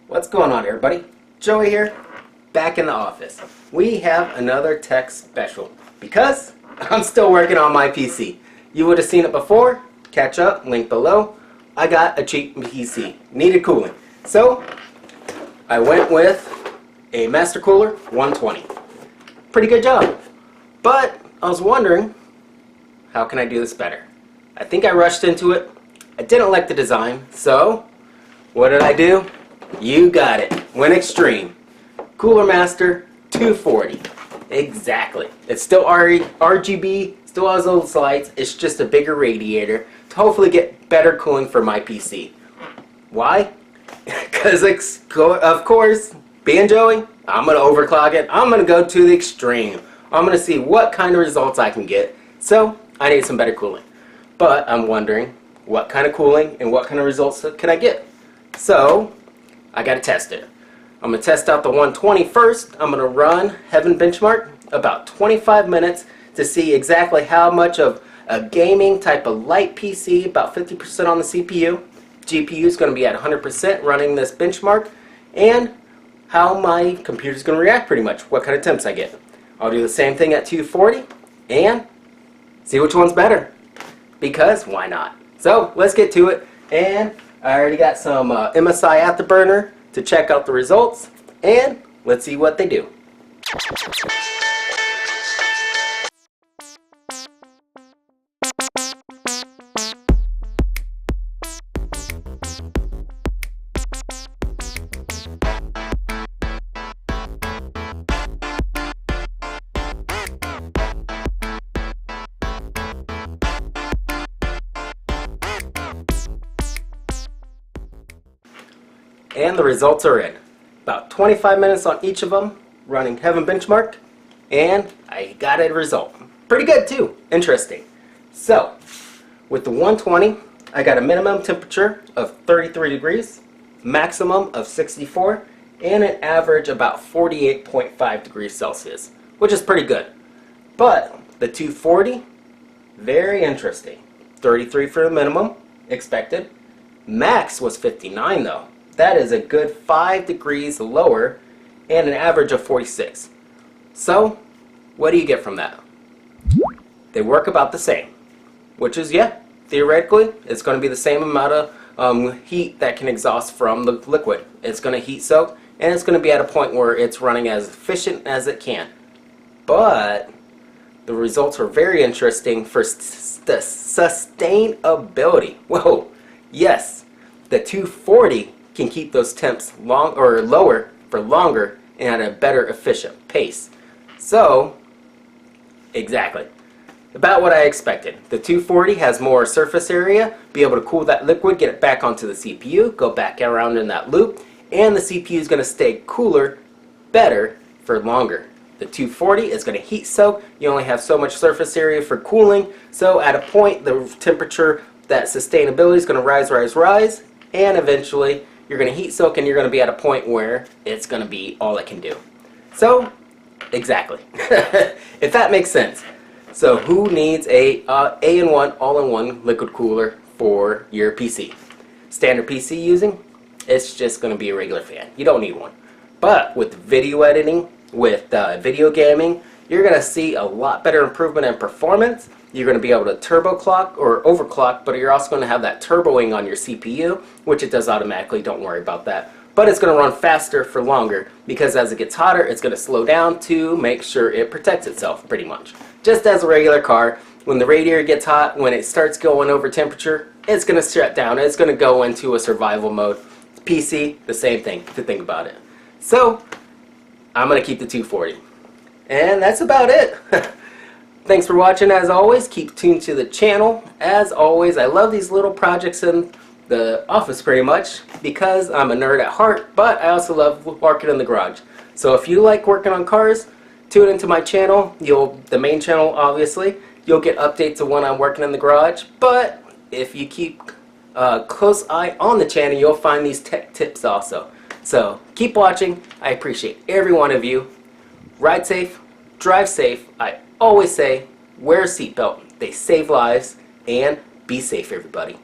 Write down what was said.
What's going on, everybody? Joey here, back in the office. We have another tech special because I'm still working on my PC. You would have seen it before. Catch up, link below. I got a cheap PC, needed cooling. So I went with a Master Cooler 120. Pretty good job. But I was wondering, how can I do this better? I think I rushed into it. I didn't like the design, so what did I do? You got it. Went extreme. Cooler Master 240. Exactly. It's still RGB, still has those lights. It's just a bigger radiator to hopefully get better cooling for my PC. Why? Because, of course, being Joey, I'm going to overclock it. I'm going to go to the extreme. I'm going to see what kind of results I can get. So, I need some better cooling. But I'm wondering, what kind of cooling and what kind of results can I get? So, I got to test it. I'm going to test out the 120 first. I'm going to run Heaven Benchmark about 25 minutes to see exactly how much of a gaming type of light PC, about 50% on the CPU. GPU is going to be at 100% running this benchmark, and how my computer is going to react pretty much, what kind of temps I get. I'll do the same thing at 240 and see which one's better, because why not? So let's get to it, and I already got some MSI Afterburner to check out the results, and let's see what they do. And the results are in. About 25 minutes on each of them, running Heaven Benchmark, and I got a result. Pretty good too. Interesting. So, with the 120, I got a minimum temperature of 33 degrees, maximum of 64, and an average about 48.5 degrees Celsius, which is pretty good. But the 240, very interesting. 33 for the minimum, expected. Max was 59 though. That is a good 5 degrees lower and an average of 46. So, what do you get from that? They work about the same, which is, yeah, theoretically, it's going to be the same amount of heat that can exhaust from the liquid. It's going to heat soak, and it's going to be at a point where it's running as efficient as it can. But the results are very interesting for the sustainability. Whoa, yes, the 240 can keep those temps lower for longer and at a better efficient pace. So, exactly. About what I expected. The 240 has more surface area, be able to cool that liquid, get it back onto the CPU, go back around in that loop, and the CPU is going to stay cooler, better, for longer. The 240 is going to heat soak. You only have so much surface area for cooling, so at a point the temperature, that sustainability is going to rise, and eventually you're going to heat soak and you're going to be at a point where it's going to be all it can do. So, exactly. If that makes sense. So who needs a all-in-one liquid cooler for your PC? Standard PC using? It's just going to be a regular fan. You don't need one. But with video editing, with video gaming, you're going to see a lot better improvement in performance. You're going to be able to turbo clock or overclock, but you're also going to have that turboing on your CPU, which it does automatically, don't worry about that. But it's going to run faster for longer, because as it gets hotter, it's going to slow down to make sure it protects itself, pretty much. Just as a regular car, when the radiator gets hot, when it starts going over temperature, it's going to shut down. It's going to go into a survival mode. PC, the same thing, to think about it. So, I'm going to keep the 240. And that's about it. Thanks for watching. As always, keep tuned to the channel. As always, I love these little projects in the office pretty much because I'm a nerd at heart, but I also love working in the garage. So if you like working on cars, tune into my channel. The main channel, obviously. You'll get updates of when I'm working in the garage, but if you keep a close eye on the channel, you'll find these tech tips also. So keep watching. I appreciate every one of you. Ride safe, drive safe. I always say, wear a seatbelt. They save lives, and be safe, everybody.